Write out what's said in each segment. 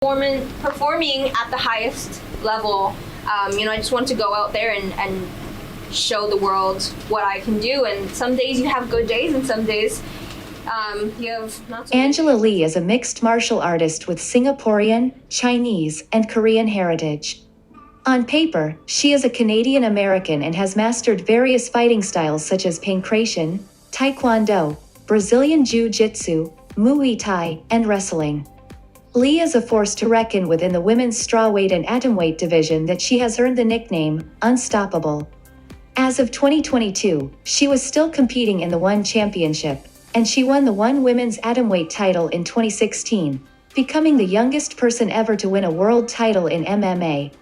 performing at the highest level. I just want to go out there and show the world what I can do. And some days you have good days, and some days you have not so Angela Lee is a mixed martial artist with Singaporean, Chinese, and Korean heritage. On paper, she is a Canadian American and has mastered various fighting styles such as Pankration, Taekwondo, Brazilian Jiu-Jitsu, Muay Thai, and wrestling. Lee is a force to reckon with in the women's Strawweight and Atomweight division that she has earned the nickname, Unstoppable. As of 2022, she was still competing in the One Championship, and she won the One Women's Atomweight title in 2016, becoming the youngest person ever to win a world title in MMA.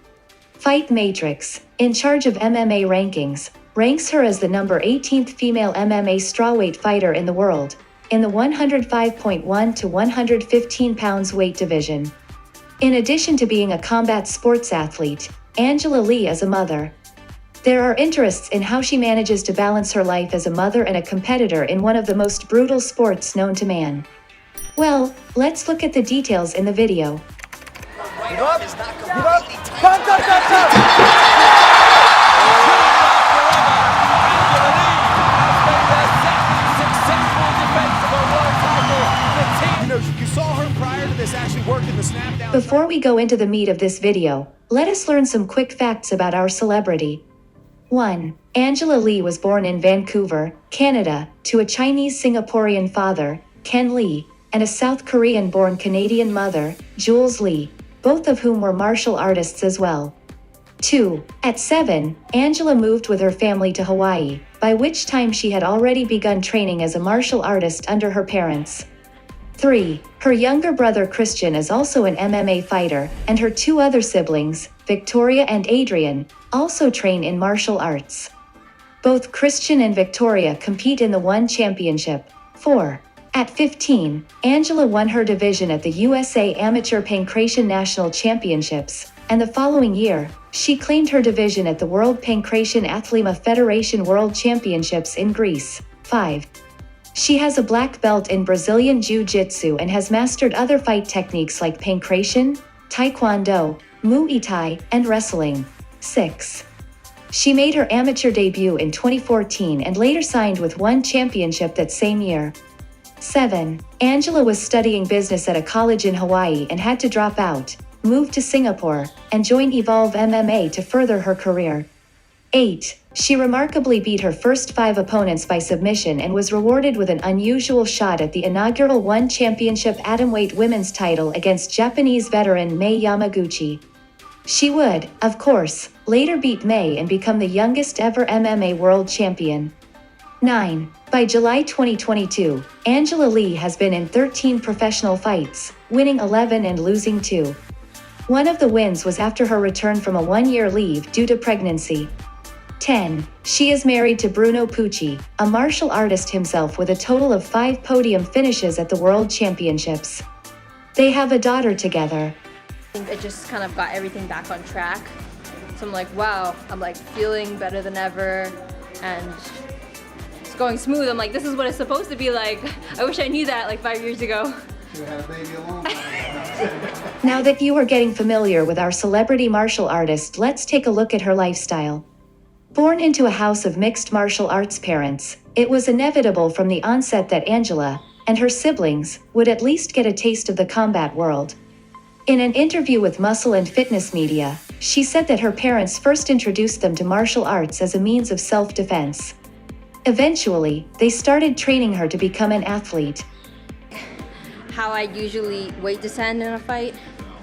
Fight Matrix, in charge of MMA rankings, ranks her as the number 18th female MMA strawweight fighter in the world, in the 105.1 to 115 pounds weight division. In addition to being a combat sports athlete, Angela Lee is a mother. There are interests in how she manages to balance her life as a mother and a competitor in one of the most brutal sports known to man. Well, let's look at the details in the video. Get up! Get up! Come! You saw her prior to this actually working the snap down. Before we go into the meat of this video, let us learn some quick facts about our celebrity. 1. Angela Lee was born in Vancouver, Canada, to a Chinese Singaporean father, Ken Lee, and a South Korean-born Canadian mother, Jules Lee, both of whom were martial artists as well. 2. At 7, Angela moved with her family to Hawaii, by which time she had already begun training as a martial artist under her parents. 3. Her younger brother Christian is also an MMA fighter, and her two other siblings, Victoria and Adrian, also train in martial arts. Both Christian and Victoria compete in the One Championship. 4. At 15, Angela won her division at the USA Amateur Pankration National Championships, and the following year, she claimed her division at the World Pankration Athlema Federation World Championships in Greece. 5. She has a black belt in Brazilian Jiu-Jitsu and has mastered other fight techniques like Pankration, Taekwondo, Muay Thai, and wrestling. 6. She made her amateur debut in 2014 and later signed with One Championship that same year. 7. Angela was studying business at a college in Hawaii and had to drop out, move to Singapore, and join Evolve MMA to further her career. 8. She remarkably beat her first 5 opponents by submission and was rewarded with an unusual shot at the inaugural One Championship Atomweight women's title against Japanese veteran Mai Yamaguchi. She would, of course, later beat Mai and become the youngest ever MMA world champion. 9. By July 2022, Angela Lee has been in 13 professional fights, winning 11 and losing 2. One of the wins was after her return from a 1-year leave due to pregnancy. 10. She is married to Bruno Pucci, a martial artist himself with a total of 5 podium finishes at the World Championships. They have a daughter together. It just kind of got everything back on track. So I'm like, wow, I'm like feeling better than ever, and it's going smooth. I'm like, this is what it's supposed to be like. I wish I knew that like 5 years ago. Should have had a baby alone. Now that you are getting familiar with our celebrity martial artist, let's take a look at her lifestyle. Born into a house of mixed martial arts parents, it was inevitable from the onset that Angela, and her siblings, would at least get a taste of the combat world. In an interview with Muscle and Fitness Media, she said that her parents first introduced them to martial arts as a means of self-defense. Eventually, they started training her to become an athlete. How I usually weight descend in a fight,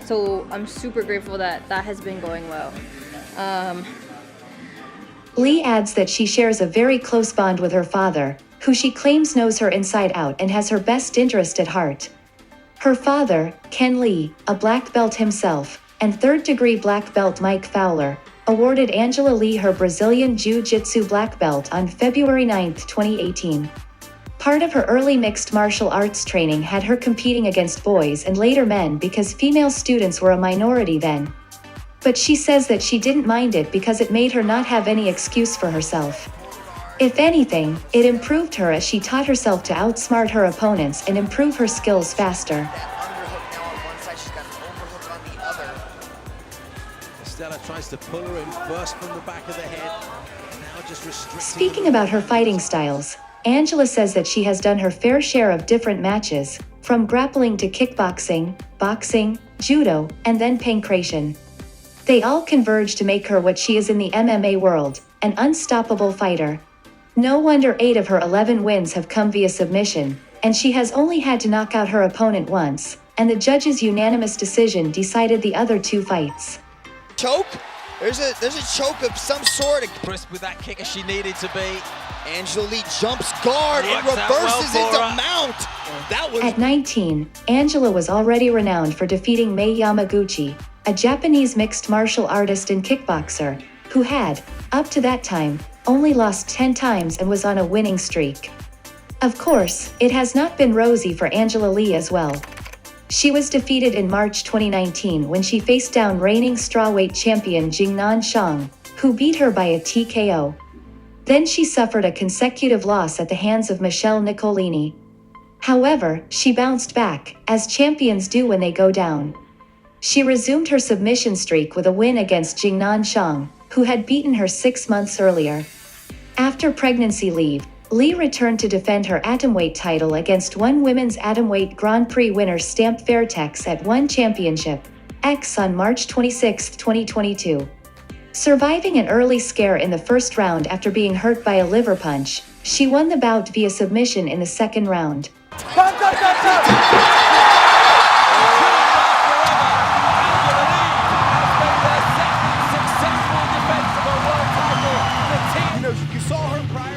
so I'm super grateful that that has been going well. Lee adds that she shares a very close bond with her father, who she claims knows her inside out and has her best interest at heart. Her father, Ken Lee, a black belt himself, and third-degree black belt Mike Fowler, awarded Angela Lee her Brazilian Jiu-Jitsu black belt on February 9, 2018. Part of her early mixed martial arts training had her competing against boys and later men because female students were a minority then. But she says that she didn't mind it because it made her not have any excuse for herself. If anything, it improved her as she taught herself to outsmart her opponents and improve her skills faster. Stella tries to pull her in first from the back of the head. Now just restricting. Speaking about her fighting styles, Angela says that she has done her fair share of different matches, from grappling to kickboxing, boxing, judo, and then pankration. They all converge to make her what she is in the MMA world, an unstoppable fighter. No wonder 8 of her 11 wins have come via submission, and she has only had to knock out her opponent once, and the judge's unanimous decision decided the other 2 fights. Choke? There's a choke of some sort. Crisp with that kick as she needed to be. Angela Lee jumps guard and reverses into mount. That was... At 19, Angela was already renowned for defeating Mei Yamaguchi, a Japanese mixed martial artist and kickboxer, who had, up to that time, only lost 10 times and was on a winning streak. Of course, it has not been rosy for Angela Lee as well. She was defeated in March 2019 when she faced down reigning strawweight champion Jingnan Shang, who beat her by a TKO. Then she suffered a consecutive loss at the hands of Michelle Nicolini. However, she bounced back, as champions do when they go down. She resumed her submission streak with a win against Jingnan Shang, who had beaten her 6 months earlier. After pregnancy leave, Lee returned to defend her Atomweight title against one women's Atomweight Grand Prix winner Stamp Fairtex at One Championship X on March 26, 2022. Surviving an early scare in the first round after being hurt by a liver punch, she won the bout via submission in the second round.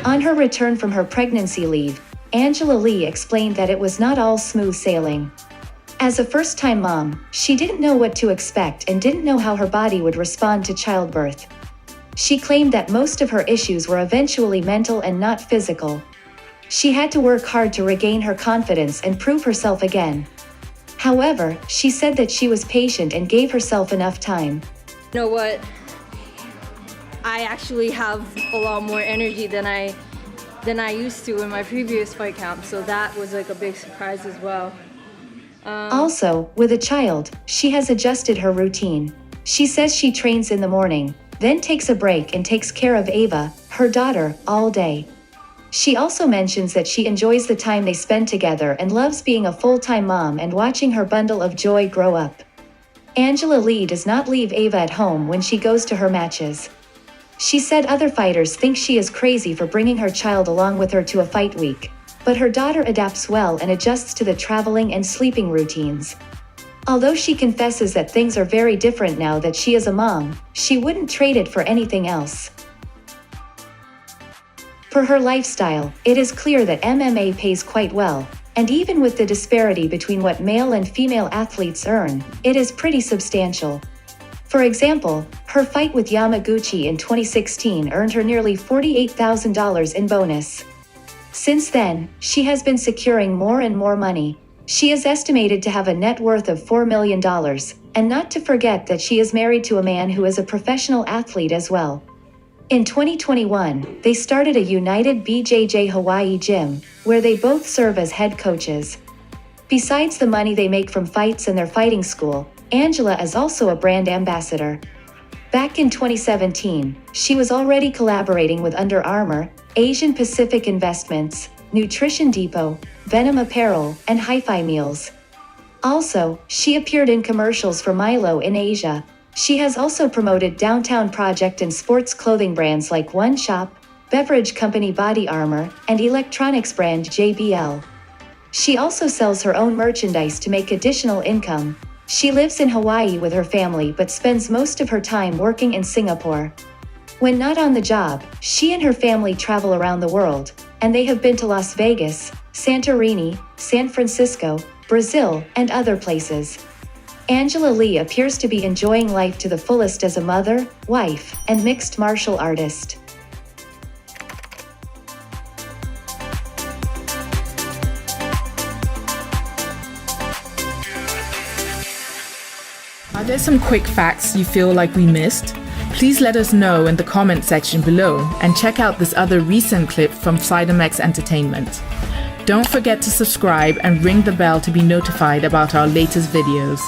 On her return from her pregnancy leave, Angela Lee explained that it was not all smooth sailing. As a first-time mom, she didn't know what to expect and didn't know how her body would respond to childbirth. She claimed that most of her issues were eventually mental and not physical. She had to work hard to regain her confidence and prove herself again. However, she said that she was patient and gave herself enough time. You know what? I actually have a lot more energy than I used to in my previous fight camp, so that was like a big surprise as well. Also, with a child, she has adjusted her routine. She says she trains in the morning, then takes a break and takes care of Ava, her daughter, all day. She also mentions that she enjoys the time they spend together and loves being a full-time mom and watching her bundle of joy grow up. Angela Lee does not leave Ava at home when she goes to her matches. She said other fighters think she is crazy for bringing her child along with her to a fight week, but her daughter adapts well and adjusts to the traveling and sleeping routines. Although she confesses that things are very different now that she is a mom, she wouldn't trade it for anything else. For her lifestyle, it is clear that MMA pays quite well, and even with the disparity between what male and female athletes earn, it is pretty substantial. For example, her fight with Yamaguchi in 2016 earned her nearly $48,000 in bonus. Since then, she has been securing more and more money. She is estimated to have a net worth of $4 million, and not to forget that she is married to a man who is a professional athlete as well. In 2021, they started a United BJJ Hawaii gym, where they both serve as head coaches. Besides the money they make from fights and their fighting school, Angela is also a brand ambassador. Back in 2017, she was already collaborating with Under Armour, Asian Pacific Investments, Nutrition Depot, Venom Apparel, and Hi-Fi Meals. Also, she appeared in commercials for Milo in Asia. She has also promoted Downtown Project and sports clothing brands like One Shop, beverage company Body Armor, and electronics brand JBL. She also sells her own merchandise to make additional income. She lives in Hawaii with her family but spends most of her time working in Singapore. When not on the job, she and her family travel around the world, and they have been to Las Vegas, Santorini, San Francisco, Brazil, and other places. Angela Lee appears to be enjoying life to the fullest as a mother, wife, and mixed martial artist. Are there some quick facts you feel like we missed? Please let us know in the comment section below and check out this other recent clip from Sidomex Entertainment. Don't forget to subscribe and ring the bell to be notified about our latest videos.